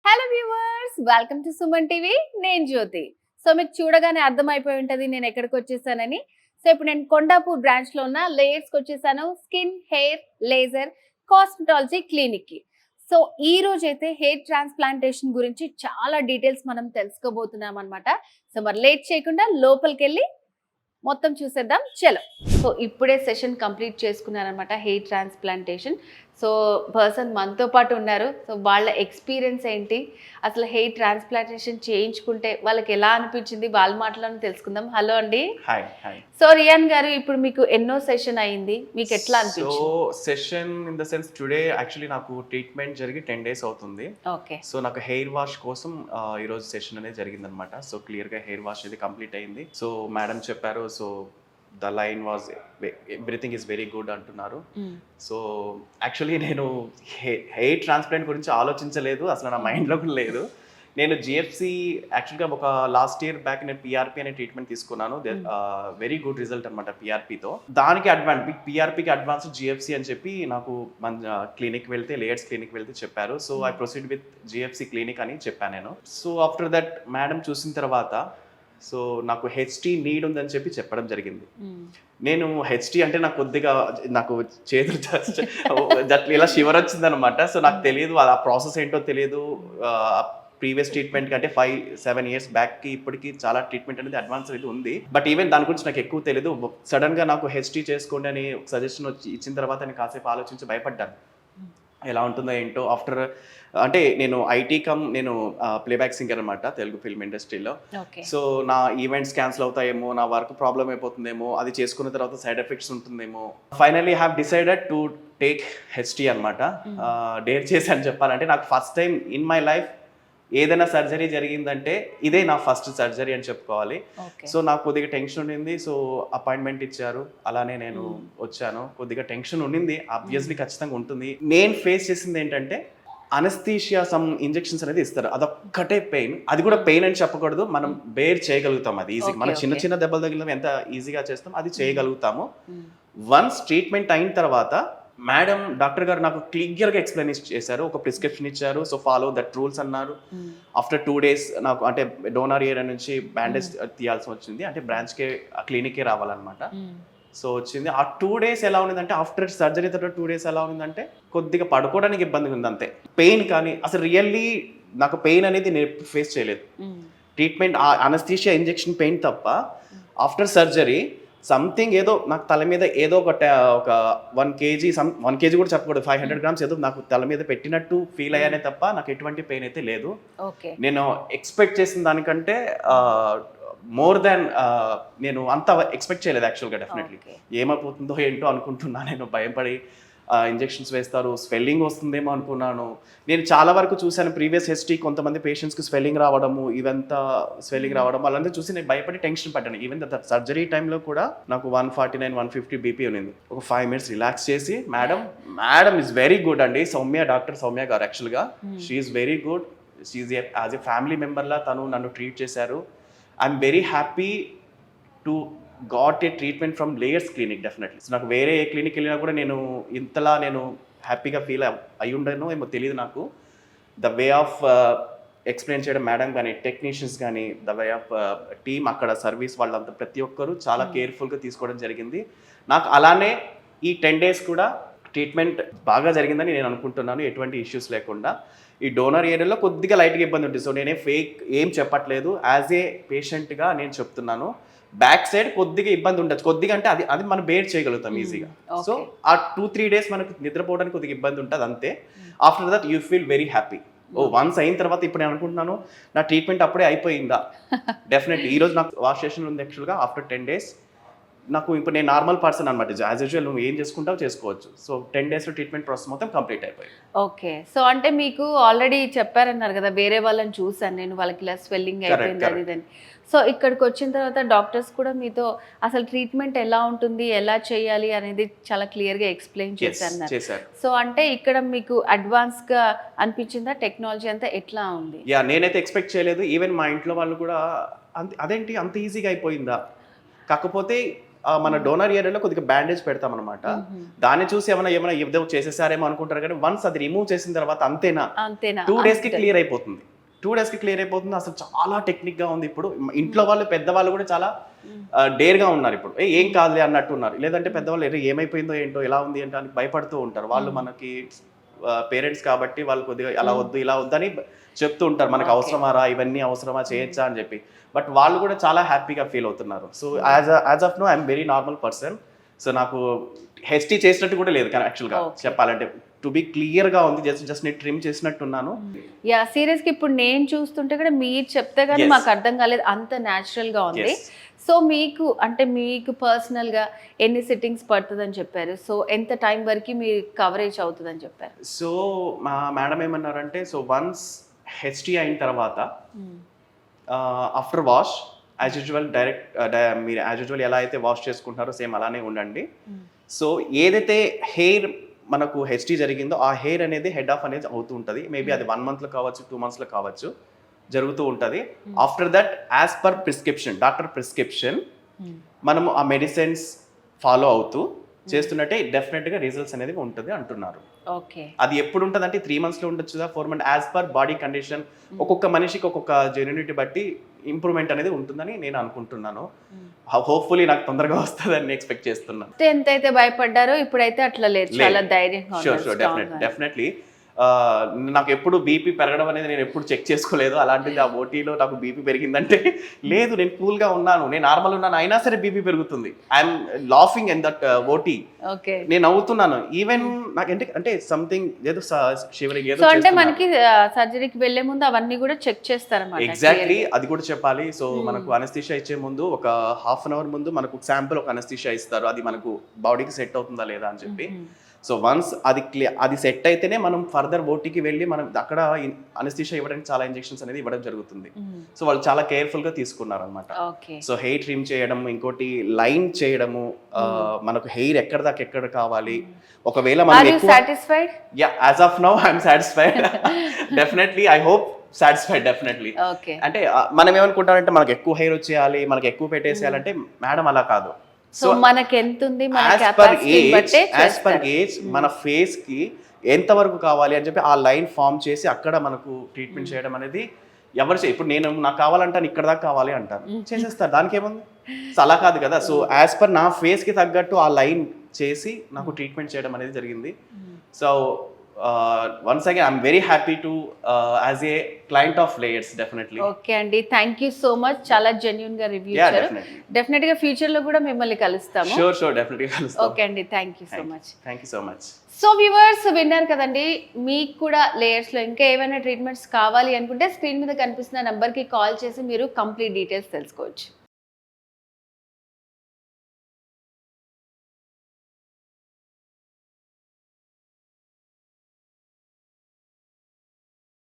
Hello viewers, welcome to Suman TV. నేను జ్యోతి. So మీకు చూడగానే అర్థమైపోయి ఉంటది నేను ఎక్కడికి వచ్చేసానని. సో ఇప్పుడు నేను కొండాపూర్ బ్రాంచ్ లో ఉన్న లేయర్స్ కి వచ్చేసాను. Skin, hair, laser, cosmetology clinic కి. సో ఈ రోజు అయితే హెయిర్ ట్రాన్స్ప్లాంటేషన్ గురించి చాలా డీటెయిల్స్ మనం తెలుసుకోబోతున్నాం అనమాట. సో మరి లేట్ చేయకుండా లోపలికి వెళ్ళి మొత్తం చూసేద్దాం. చలో. సో ఇప్పుడే సెషన్ కంప్లీట్ చేసుకున్నారనమాట హెయిర్ ట్రాన్స్ప్లాంటేషన్. సో పర్సన్ మనతో పాటు ఉన్నారు. సో వాళ్ళ ఎక్స్పీరియన్స్ ఏంటి, అసలు హెయిర్ ట్రాన్స్ప్లాంటేషన్ చేయించుకుంటే వాళ్ళకి ఎలా అనిపించింది, వాళ్ళ మాటలను తెలుసుకుందాం. హలో అండి. Hi hi. సో రియాన్ గారు, ఇప్పుడు మీకు ఎన్నో సెషన్ అయింది, మీకు ఎట్లా అనిపించింది? So session in the sense today actually నాకు ట్రీట్మెంట్ జరిగి 10 days అవుతుంది. ఓకే. సో నాకు హెయిర్ వాష్ కోసం ఈరోజు సెషన్ అనేది జరిగిందనమాట. సో క్లియర్గా హెయిర్ వాష్ అనేది కంప్లీట్ అయింది. సో మేడం చెప్పారు, so the line was everything is very good అంటున్నారు. సో యాక్చువల్లీ నేను హెయిర్ ట్రాన్స్ప్లాంట్ గురించి ఆలోచించలేదు, అసలు నా మైండ్లో కూడా లేదు. నేను జిఎఫ్సి యాక్చువల్గా ఒక లాస్ట్ ఇయర్ బ్యాక్ నేను పిఆర్పి అనే ట్రీట్మెంట్ తీసుకున్నాను. వెరీ గుడ్ రిజల్ట్ అనమాట పిఆర్పితో. దానికి పిఆర్పికి అడ్వాన్స్ జిఎఫ్సి అని చెప్పి నాకు మన క్లినిక్ వెళ్తే, లేయర్స్ క్లినిక్ వెళ్తే చెప్పారు. So I proceed with GFC clinic అని చెప్పాను నేను. సో ఆఫ్టర్ దట్ మేడం చూసిన తర్వాత సో నాకు హెచ్టీ నీడ్ ఉందని చెప్పి చెప్పడం జరిగింది. నేను హెచ్టీ అంటే నాకు చేతులు జస్ట్ ఇలా షివర్ వచ్చింది అనమాట. సో నాకు తెలియదు ఆ ప్రాసెస్ ఏంటో తెలియదు. ప్రీవియస్ ట్రీట్మెంట్ కంటే 5-7 years బ్యాక్కి ఇప్పటికి చాలా ట్రీట్మెంట్ అనేది అడ్వాన్స్ అనేది ఉంది. బట్ ఈవెన్ దాని గురించి నాకు ఎక్కువ తెలియదు. సడన్గా నాకు హెచ్టీ చేసుకోండి అని సజెషన్ ఇచ్చిన తర్వాత నేను కాసేపు ఆలోచించి భయపడ్డాను, ఎలా ఉంటుందో ఏంటో. ఆఫ్టర్ అంటే నేను నేను ప్లేబ్యాక్ సింగర్ అనమాట తెలుగు ఫిల్మ్ ఇండస్ట్రీలో. సో నా ఈవెంట్స్ క్యాన్సిల్ అవుతాయేమో, నా వర్క్ ప్రాబ్లం అయిపోతుందేమో, అది చేసుకున్న తర్వాత సైడ్ ఎఫెక్ట్స్ ఉంటుందేమో. Finally have decided to take HT అనమాట. డేర్ చేసి అని చెప్పాలంటే నాకు first time in my life ఏదైనా సర్జరీ జరిగిందంటే ఇదే నా ఫస్ట్ సర్జరీ అని చెప్పుకోవాలి. సో నాకు కొద్దిగా టెన్షన్ ఉండింది. సో అపాయింట్మెంట్ ఇచ్చారు, అలానే నేను వచ్చాను. కొద్దిగా టెన్షన్ ఉండింది, ఆబ్వియస్లీ ఖచ్చితంగా ఉంటుంది. నేను ఫేస్ చేసింది ఏంటంటే అనస్థీషియా సమ్ ఇంజెక్షన్స్ అనేది ఇస్తారు, అదొక్కటే పెయిన్. అది కూడా పెయిన్ అని చెప్పకూడదు, మనం బేర్ చేయగలుగుతాం అది ఈజీగా. మనం చిన్న చిన్న దెబ్బలు తగిలిన ఎంత ఈజీగా చేస్తాం అది చేయగలుగుతాము. వన్స్ ట్రీట్మెంట్ అయిన తర్వాత మేడం డాక్టర్ గారు నాకు క్లియర్గా ఎక్స్ప్లెయిన్ చేశారు, ఒక ప్రిస్క్రిప్షన్ ఇచ్చారు. సో ఫాలో దట్ రూల్స్ అన్నారు. ఆఫ్టర్ 2 days నాకు అంటే డోనర్ ఏరియా నుంచి బ్యాండేజ్ తీయాల్సి వచ్చింది, అంటే బ్రాంచ్కే క్లినిక్కే రావాలన్నమాట. సో వచ్చింది. ఆ 2 days ఎలా ఉన్నదంటే ఆఫ్టర్ సర్జరీ తర్వాత 2 days ఎలా ఉన్నదంటే కొద్దిగా పడుకోవడానికి ఇబ్బంది ఉంది అంతే. పెయిన్ కానీ అసలు రియల్లీ నాకు పెయిన్ అనేది నేను ఫేస్ చేయలేదు. ట్రీట్మెంట్ అనస్థీషియా ఇంజెక్షన్ పెయిన్ తప్ప ఆఫ్టర్ సర్జరీ సంథింగ్ ఏదో నాకు తల మీద ఏదో ఒక 1 kg కూడా చెప్పకూడదు, 500 grams ఏదో నాకు తల మీద పెట్టినట్టు ఫీల్ అయ్యానే తప్ప నాకు ఎటువంటి పెయిన్ అయితే లేదు. నేను ఎక్స్పెక్ట్ చేసిన దానికంటే మోర్ దాన్ నేను అంత ఎక్స్పెక్ట్ చేయలేదు యాక్చువల్గా. డెఫినెట్లీ ఏమైపోతుందో ఏంటో అనుకుంటున్నా, నేను భయపడి ఇంజెక్షన్స్ వేస్తారు, స్వెల్లింగ్ వస్తుందేమో అనుకున్నాను. నేను చాలా వరకు చూశాను ప్రీవియస్ హిస్టరీ, కొంతమంది పేషెంట్స్కి స్వెల్లింగ్ రావడము, ఇవంతా స్వెల్లింగ్ రావడం, వాళ్ళంతా చూసి నేను భయపడి టెన్షన్ పడ్డాను. ఈవెన్ సర్జరీ టైంలో కూడా నాకు 149-150 బీపీ ఉన్నింది. ఒక 5 minutes రిలాక్స్ చేసి మేడం ఈజ్ వెరీ గుడ్ అండి, డాక్టర్ సౌమ్య గారు యాక్చువల్గా she is very good. She is as a family మెంబర్లా తను నన్ను ట్రీట్ చేశారు. I'm very happy to got a treatment from layers clinic definitely. So నాకు వేరే ఏ క్లినిక్ వెళ్ళినా కూడా నేను ఇంతలా నేను హ్యాపీగా ఫీల్ అయి ఉండను ఏమో తెలియదు నాకు. ద వే ఆఫ్ ఎక్స్ప్లెయిన్ చేయడం మేడం కానీ, టెక్నీషియన్స్ కానీ, ద వే ఆఫ్ టీమ్ అక్కడ సర్వీస్ వాళ్ళంతా ప్రతి ఒక్కరు చాలా కేర్ఫుల్గా తీసుకోవడం జరిగింది. నాకు అలానే ఈ 10 days కూడా ట్రీట్మెంట్ బాగా జరిగిందని నేను అనుకుంటున్నాను, ఎటువంటి ఇష్యూస్ లేకుండా. ఈ డోనర్ ఏరియాలో కొద్దిగా లైట్గా ఇబ్బంది ఉంటుంది. సో నేనే ఫేక్ ఏం చెప్పట్లేదు, యాజ్ ఏ పేషెంట్గా నేను చెప్తున్నాను. బ్యాక్ సైడ్ కొద్దిగా ఇబ్బంది ఉండొచ్చు, కొద్దిగా అంటే అది మనం బేర్ చేయగలుగుతాం ఈజీగా. సో ఆ 2-3 days మనకు నిద్రపోవడానికి కొద్దిగా ఇబ్బంది ఉంటుంది అంతే. After that you feel very happy. Once అయిన తర్వాత ఇప్పుడు నేను అనుకుంటున్నాను నా ట్రీట్మెంట్ అప్పుడే అయిపోయిందా. డెఫినెట్లీ ఈరోజు నాకు వాష్ సెషన్ ఉంది యాక్చువల్గా. ఆఫ్టర్ 10 days నాకు ఇప్పుడు నేను నార్మల్ పర్సన్ అనమాట, యాజ్ యూజువల్ నువ్వు ఏం చేసుకుంటావు చేసుకోవచ్చు. సో 10 days ట్రీట్మెంట్ ప్రాసెస్ మొత్తం కంప్లీట్ అయిపోయింది. ఓకే. సో అంటే మీకు ఆల్రెడీ చెప్పారన్నారు కదా, వేరే వాళ్ళని చూసాను నేను, వాళ్ళకి ఇలా స్వెల్లింగ్ అయిపోయింది అది ఇదని. సో ఇక్కడికి వచ్చిన తర్వాత డాక్టర్స్ కూడా మీతో అసలు ట్రీట్మెంట్ ఎలా ఉంటుంది, ఎలా చేయాలి అనేది చాలా క్లియర్గా ఎక్స్ప్లెయిన్ చేశారు. సో అంటే ఇక్కడ మీకు అడ్వాన్స్గా అనిపించిందా టెక్నాలజీ అంతా, ఎట్లా ఉంది? నేనైతే ఎక్స్పెక్ట్ చేయలేదు. ఈవెన్ మా ఇంట్లో వాళ్ళు కూడా అదేంటి అంత ఈజీగా అయిపోయిందా. కాకపోతే మన డోనర్ ఏరియాలో కొద్దిగా బ్యాండేజ్ పెడతాం అనమాట. దాన్ని చూసి ఏమైనా ఏదో చేసేసారేమో అనుకుంటారు, కానీ వన్స్ అది రిమూవ్ చేసిన తర్వాత అంతేనా 2 days కి క్లియర్ అయిపోతుంది. 2 days కి క్లియర్ అయిపోతుంది. అసలు చాలా టెక్నిక్ గా ఉంది. ఇప్పుడు ఇంట్లో వాళ్ళు పెద్దవాళ్ళు కూడా చాలా డేర్ గా ఉన్నారు. ఇప్పుడు ఏం కాదులే అన్నట్టు ఉన్నారు. లేదంటే పెద్దవాళ్ళు ఏమైపోయిందో ఏంటో ఎలా ఉంది ఏంటో అని భయపడుతూ ఉంటారు. వాళ్ళు మనకి పేరెంట్స్ కాబట్టి వాళ్ళు కొద్దిగా అలా వద్దు ఇలా వద్దు అని చెప్తూ ఉంటారు. మనకు అవసరమారా, ఇవన్నీ అవసరమా, చేయొచ్చా అని చెప్పి. బట్ వాళ్ళు కూడా చాలా హ్యాపీగా ఫీల్ అవుతున్నారు. So as of now I'm very normal person. So నాకు హెస్టీ చేసినట్టు కూడా లేదు కానీ యాక్చువల్గా చెప్పాలంటే టు బి క్లియర్ గా ఉంది. జస్ట్ నేను ట్రిమ్ చేసినట్టున్నాను. యా సీరియస్ గా ఇప్పుడు నేను చూస్తుంటే కూడా మీరు చెప్తే కానీ మాకు అర్థం కాలేదు, అంత న్యాచురల్ గా ఉంది. సో మీకు పర్సనల్ గా ఎన్ని సిట్టింగ్స్ పడుతుందని చెప్పారు? సో ఎంత టైం వరకు మీ కవరేజ్ అవుతుందని చెప్పారు? సో మా మేడం ఏమన్నారంటే, సో వన్స్ హెచ్టీ అయిన తర్వాత ఆఫ్టర్ వాష్ యాజ్ యూజువల్ మీరు యాజ్ యూజువల్ ఎలా అయితే వాష్ చేసుకుంటారో సేమ్ అలానే ఉండండి. సో ఏదైతే హెయిర్ మనకు హెచ్టీ జరిగిందో ఆ హెయిర్ అనేది హెడ్ ఆఫ్ అనేది అవుతూ ఉంటుంది. మేబీ అది 1 month లో కావచ్చు, 2 months లో కావచ్చు, జరుగుతూ ఉంటుంది. After that as per prescription, doctor prescription మనము ఆ మెడిసిన్స్ ఫాలో అవుతూ చేస్తున్నట్టే డెఫినెట్గా రిజల్ట్స్ అనేది ఉంటుంది అంటున్నారు. ఓకే, అది ఎప్పుడు ఉంటుంది అంటే 3 months లో ఉండొచ్చు, 4 months, as per body condition. ఒక్కొక్క మనిషికి ఒక్కొక్క జెన్యూనిటీ బట్టి ఇంప్రూవ్మెంట్ అనేది ఉంటుందని నేను అనుకుంటున్నాను. హోప్ఫుల్లీ నాకు తొందరగా వస్తుందని ఎక్స్పెక్ట్ చేస్తున్నాను. ఎంతైతే భయపడ్డారో ఇప్పుడైతే అట్లా లేదు, చాలా ధైర్యంగా. షూర్ డెఫినెట్లీ నాకు ఎప్పుడు బీపీ పెరగడం అనేది నేను ఎప్పుడు చెక్ చేసుకోలేదు. అలాంటిది ఆ ఓటీలో నాకు బీపీ పెరిగిందంటే లేదు, నేను కూల్గా ఉన్నాను, నేను నార్మల్ ఉన్నాను, అయినా సరే బీపీ పెరుగుతుంది. I'm laughing in that OT. నేను నవ్వుతున్నాను. ఈవెన్ నాకు అంటే సంథింగ్ ఏదో షివరింగ్ ఏదో అంటే మనకి సర్జరీకి వెళ్లే ముందు అవన్నీ కూడా చెక్ చేస్తారన్నమాట. ఎగ్జాక్ట్లీ, అది కూడా చెప్పాలి. సో మనకు అనస్థీషియా ఇచ్చే ముందు ఒక 1/2 hour ముందు మనకు శాంపుల్ ఒక అనస్థీషియా ఇస్తారు. అది మనకు బాడీకి సెట్ అవుతుందా లేదా అని చెప్పి. సో వన్స్ అది సెట్ అయితేనే మనం ఫర్దర్ ఓటీకి వెళ్ళి మనం అక్కడ అనస్థీషియా ఇవ్వడానికి చాలా ఇంజెక్షన్స్ అనేది ఇవ్వడం జరుగుతుంది. సో వాళ్ళు చాలా కేర్ఫుల్ గా తీసుకున్నారు అనమాట. సో హెయిర్ ట్రిమ్ చేయడం, ఇంకోటి లైన్ చేయడము, మనకు హెయిర్ ఎక్కడ దాకా ఎక్కడ కావాలి. ఒకవేళ మనం as of now I'm satisfied. Definitely I hope satisfied definitely. అంటే మనం ఏమనుకుంటామంటే మనకు ఎక్కువ హెయిర్ వచ్చేయాలి, మనకు ఎక్కువ పెట్టేసేయాలంటే మేడం అలా కాదు. సో మనకి ఎంత ఉంది, యాజ్ పర్ ఏజ్ మన ఫేస్ కి ఎంత వరకు కావాలి అని చెప్పి ఆ లైన్ ఫామ్ చేసి అక్కడ మనకు ట్రీట్మెంట్ చేయడం అనేది ఎవరు ఇప్పుడు నాకు కావాలంటాను, ఇక్కడ దాకా కావాలి అంటారు, చేసేస్తారు, దానికి ఏముంది. సో అలా కాదు కదా. సో యాజ్ పర్ నా ఫేస్ కి తగ్గట్టు ఆ లైన్ చేసి నాకు ట్రీట్మెంట్ చేయడం అనేది జరిగింది. So once again I'm very happy to as a client of Layers definitely. Okay అండి, థ్యాంక్ యూ సో మచ్. చాలా జెన్యూన్ గా రివ్యూ ఇచ్చారు. డెఫినెట్ గా ఫ్యూచర్ లో కూడా మిమ్మల్ని కలుస్తాము. షూర్ డెఫినెట్ గా కలుస్తాము. ఓకే అండి, thank you so much. Thank you so much. So viewers విన్నారు కదండి, మీకు కూడా లేయర్స్ లో ఇంకా ఏమైనా ట్రీట్మెంట్స్ కావాలి అనుకుంటే స్క్రీన్ మీద కనిపిస్తున్న నంబర్ కి కాల్ చేసి మీరు కంప్లీట్ డీటెయిల్స్ తెలుసుకోవచ్చు.